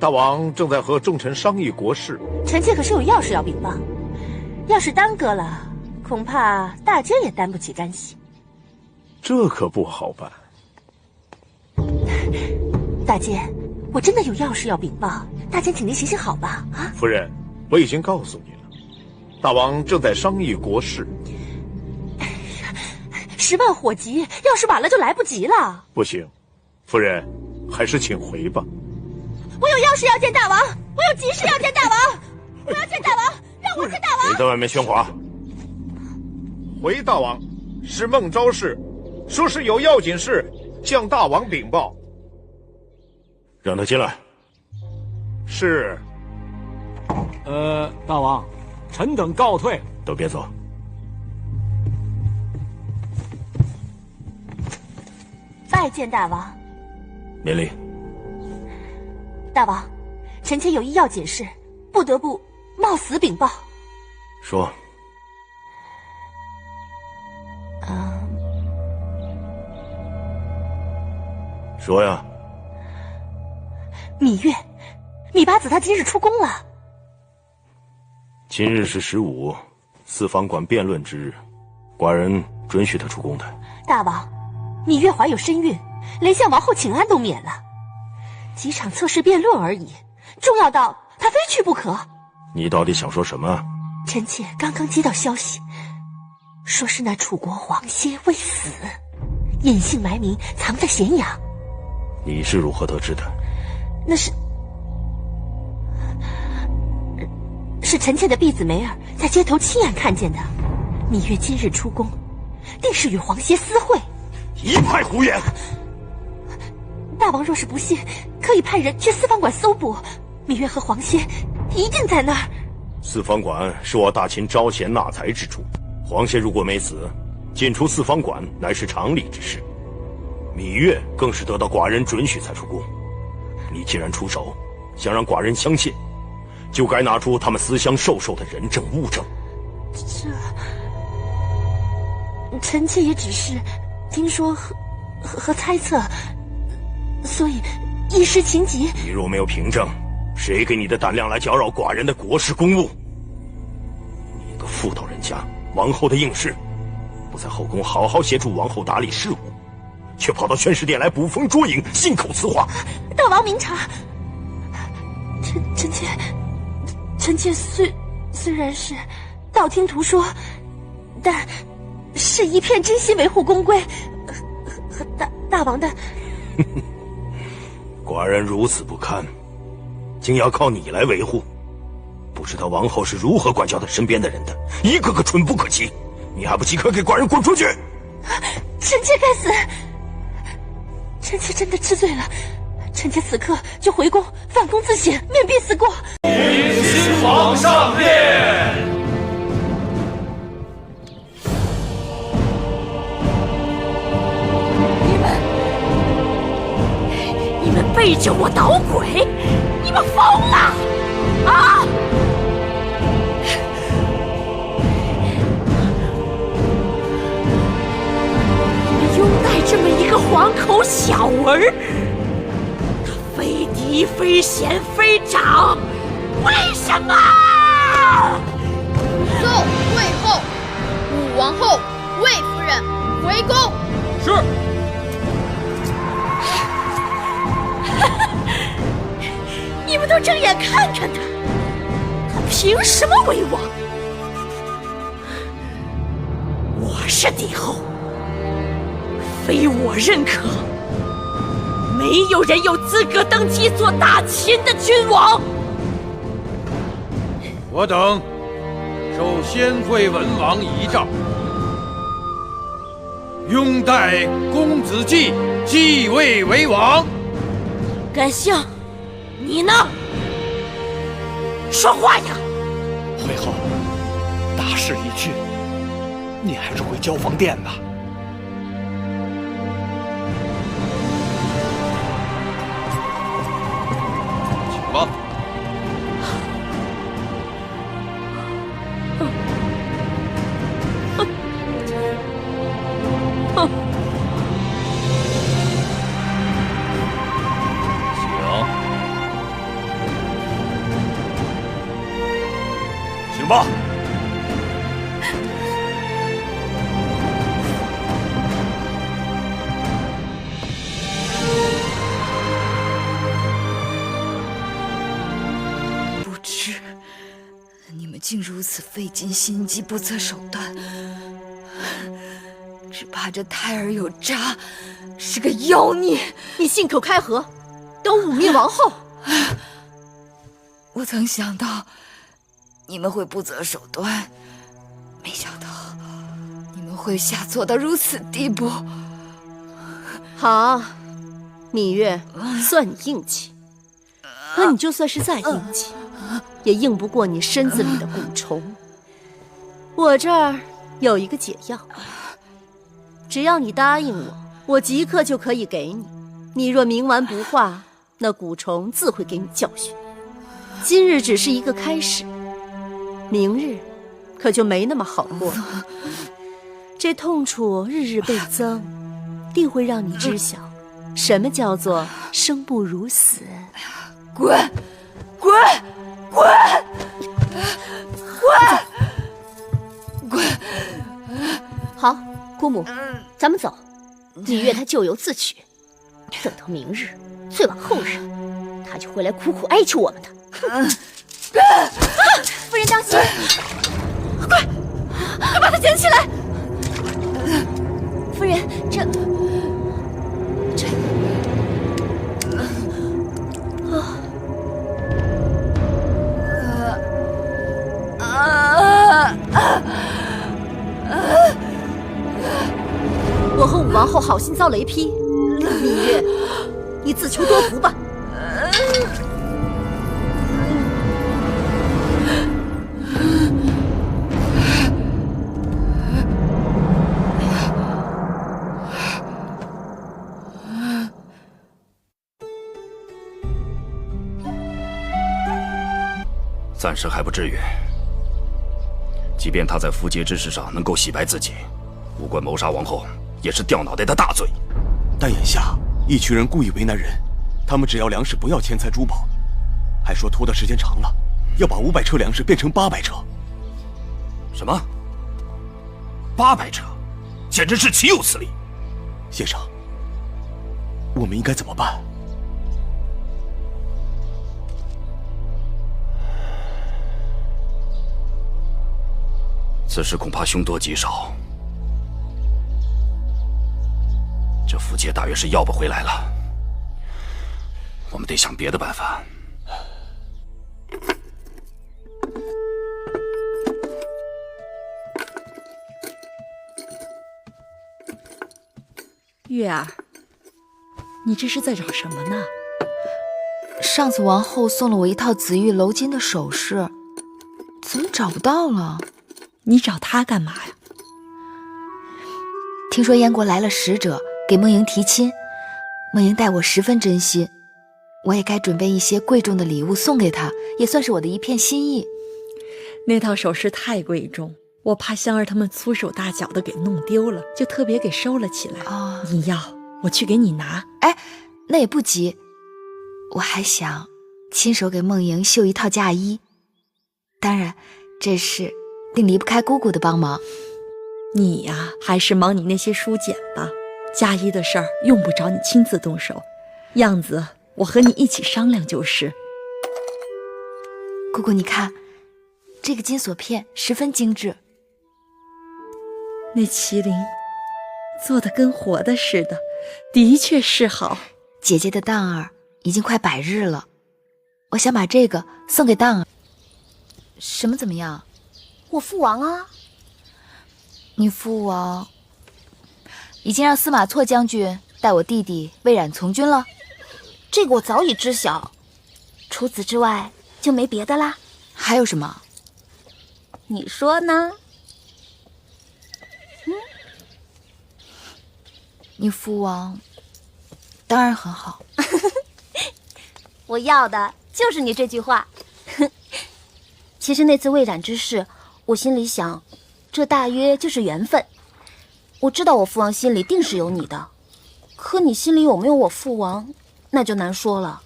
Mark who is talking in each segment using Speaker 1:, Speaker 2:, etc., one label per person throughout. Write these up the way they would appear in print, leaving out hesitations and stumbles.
Speaker 1: 大王正在和众臣商议国事。
Speaker 2: 臣妾可是有要事要禀报，要是耽搁了，恐怕大监也担不起干系。
Speaker 1: 这可不好办。
Speaker 2: 大监，我真的有要事要禀报，大监请您行行好吧？啊，
Speaker 1: 夫人，我已经告诉你了，大王正在商议国事。
Speaker 2: 时慢火急，要是晚了就来不及了。
Speaker 1: 不行，夫人，还是请回吧。
Speaker 2: 我有要事要见大王，我有急事要见大王，我要见大王，让我见大王。
Speaker 3: 谁在外面喧哗？
Speaker 1: 回大王，是孟昭氏，说是有要紧事向大王禀报。
Speaker 3: 让他进来。
Speaker 1: 是。
Speaker 4: 大王，臣等告退。
Speaker 3: 都别走。
Speaker 2: 拜见大王。
Speaker 3: 免礼。
Speaker 2: 大王，臣妾有一要紧事，不得不冒死禀报。
Speaker 3: 说。说呀。
Speaker 2: 芈月，芈八子她今日出宫了。
Speaker 3: 今日是15，四方馆辩论之日，寡人准许她出宫的。
Speaker 2: 大王，芈月怀有身孕，连向王后请安都免了。几场测试辩论而已，重要到她非去不可。
Speaker 3: 你到底想说什么？
Speaker 2: 臣妾刚刚接到消息，说是那楚国黄歇未死，隐姓埋名藏在咸阳。
Speaker 3: 你是如何得知的？
Speaker 2: 那是臣妾的婢子梅儿在街头亲眼看见的。芈月今日出宫，定是与黄歇私会。
Speaker 3: 一派胡言！
Speaker 2: 大王若是不信，可以派人去四方馆搜捕，芈月和黄歇一定在那儿。
Speaker 3: 四方馆是我大秦招贤纳才之处，黄歇如果没死，进出四方馆乃是常理之事。芈月更是得到寡人准许才出宫。你既然出手，想让寡人相信，就该拿出他们私相授受的人证物证。
Speaker 2: 臣妾也只是听说和猜测，所以一时情急。
Speaker 3: 你若没有凭证，谁给你的胆量来搅扰寡人的国事公务？你一个妇道人家，王后的应试，不在后宫好好协助王后打理事务，却跑到宣示殿来捕风捉影，信口雌黄。
Speaker 2: 大王明察，臣妾虽然是道听途说，但是一片真心维护宫规和大王的。
Speaker 3: 寡人如此不堪，竟要靠你来维护，不知道王后是如何管教她身边的人的，一个个蠢不可及。你还不即刻给寡人滚出去！
Speaker 2: 臣妾该死，臣妾真的知罪了。臣妾此刻就回宫反躬自省，面壁思过。
Speaker 5: 迎新皇上殿。
Speaker 6: 你们背着我捣鬼，你们疯了啊！你们拥戴这么一个皇口小儿，他非嫡非贤非长，为什么？
Speaker 7: 奏魏后，武王后魏夫人回宫。
Speaker 5: 是。
Speaker 6: 你们都睁眼看看他，他凭什么为王？我是帝后，非我认可，没有人有资格登基做大秦的君王。
Speaker 5: 我等受先惠文王遗诏，拥戴公子季继位为王。
Speaker 6: 甘香，你呢？说话呀！
Speaker 8: 惠后，大势已去，你还是回交房殿吧。
Speaker 5: 请吧。
Speaker 8: 吧。
Speaker 9: 不知你们竟如此费尽心机，不择手段，只怕这胎儿有渣，是个妖孽。
Speaker 6: 你信口开河，都污蔑王后。
Speaker 9: 我曾想到你们会不择手段，没想到你们会下作到如此地步。
Speaker 6: 好，芈月，算你硬气。可你就算是再硬气，也硬不过你身子里的蛊虫。我这儿有一个解药，只要你答应我，我即刻就可以给你。你若冥顽不化，那蛊虫自会给你教训。今日只是一个开始，明日可就没那么好过了。这痛楚日日倍增，定会让你知晓什么叫做生不如死。
Speaker 9: 滚！滚！滚！滚！
Speaker 6: 好，姑母，咱们走。芈月她咎由自取，等到明日，再往后日，她就会来苦苦哀求我们的。
Speaker 2: 夫人当心！
Speaker 6: 快把她捡起来！
Speaker 2: 夫人，这
Speaker 6: 我和武王后好心遭雷劈，芈月，你自求多福吧。
Speaker 8: 暂时还不至于。即便他在符节之事上能够洗白自己，无关谋杀王后，也是掉脑袋的大罪。
Speaker 10: 但眼下一群人故意为难人，他们只要粮食，不要钱财珠宝，还说拖的时间长了，要把500车粮食变成800车。
Speaker 8: 什么？800车？简直是岂有此理！
Speaker 10: 先生，我们应该怎么办？
Speaker 8: 此事恐怕凶多吉少，这符节大约是要不回来了，我们得想别的办法。
Speaker 11: 月儿，你这是在找什么呢？
Speaker 9: 上次王后送了我一套紫玉鎏金的首饰，怎么找不到了？
Speaker 11: 你找她干嘛呀？
Speaker 9: 听说燕国来了使者，给梦莹提亲，梦莹待我十分真心，我也该准备一些贵重的礼物送给她，也算是我的一片心意。
Speaker 11: 那套首饰太贵重，我怕香儿他们粗手大脚的给弄丢了，就特别给收了起来。你要我去给你拿？
Speaker 9: 哎，那也不急，我还想亲手给梦莹绣一套嫁衣，当然这事定离不开姑姑的帮忙。
Speaker 11: 你呀，还是忙你那些书简吧，嫁衣的事儿用不着你亲自动手，样子我和你一起商量就是。
Speaker 9: 姑姑你看，这个金锁片十分精致，
Speaker 11: 那麒麟做的跟活的似的，的确是好。
Speaker 9: 姐姐的当儿已经快100日了，我想把这个送给当儿。什么怎么样？
Speaker 2: 我父王啊。
Speaker 9: 你父王已经让司马错将军带我弟弟魏冉从军了。
Speaker 2: 这个我早已知晓，除此之外就没别的啦。
Speaker 9: 还有什么？
Speaker 2: 你说呢？
Speaker 9: 你父王当然很好。
Speaker 2: 我要的就是你这句话。其实那次魏冉之事，我心里想，这大约就是缘分。我知道我父王心里定是有你的，可你心里有没有我父王，那就难说了。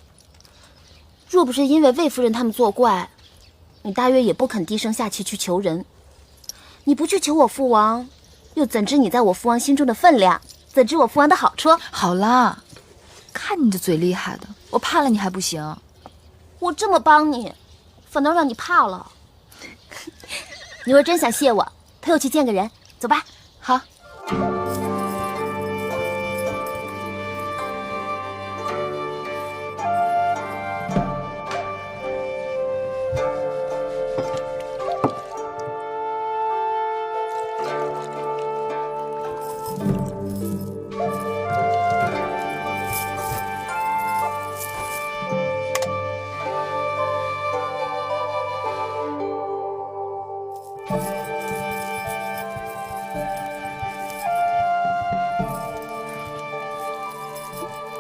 Speaker 2: 若不是因为魏夫人他们作怪，你大约也不肯低声下气去求人。你不去求我父王，又怎知你在我父王心中的分量？怎知我父王的好处？
Speaker 9: 好啦，看你这嘴厉害的，我怕了你还不行。
Speaker 2: 我这么帮你，反倒让你怕了。你若真想谢我，陪我去见个人，走吧。
Speaker 9: 好。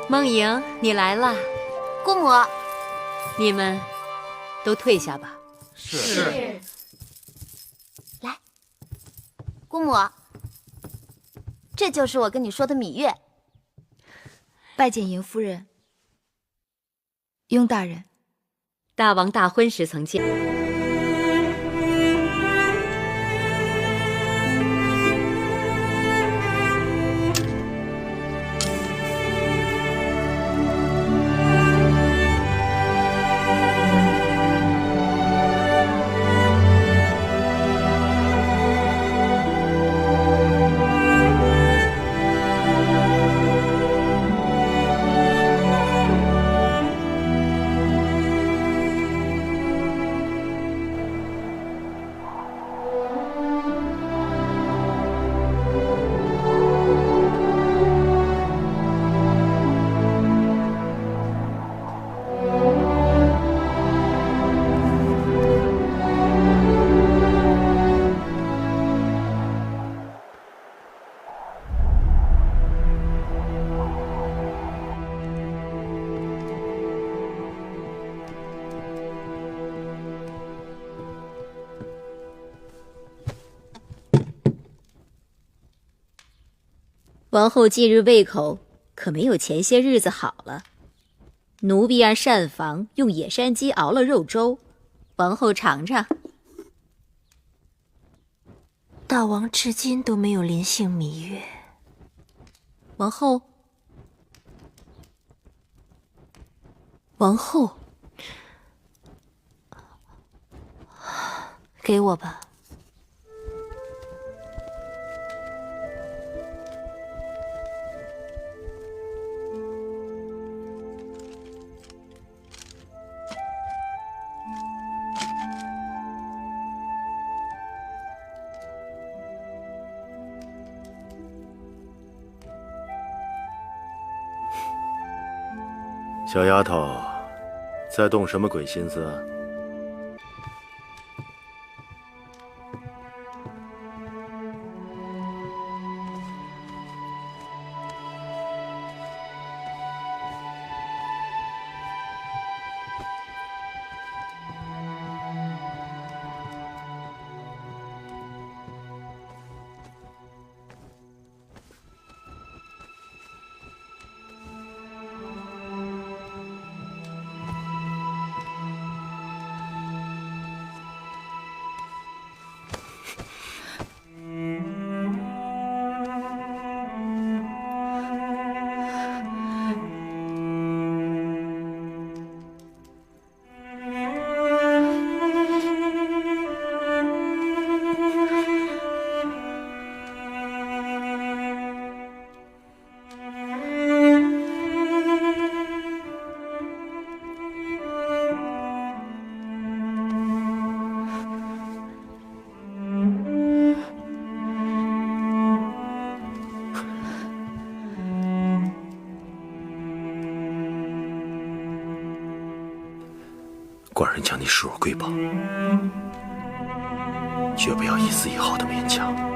Speaker 12: 梦莹，你来了。
Speaker 2: 姑母，
Speaker 12: 你们都退下吧。
Speaker 1: 是。
Speaker 2: 来，姑母，这就是我跟你说的芈月。
Speaker 9: 拜见迎夫人。雍大人，
Speaker 12: 大王大婚时曾见。王后近日胃口可没有前些日子好了。奴婢按膳房用野山鸡熬了肉粥，王后尝尝。
Speaker 6: 大王至今都没有临幸芈月。
Speaker 12: 王后，
Speaker 6: 给我吧。
Speaker 3: 小丫头，在动什么鬼心思啊？寡人将你视若瑰宝，绝不要一丝一毫的勉强。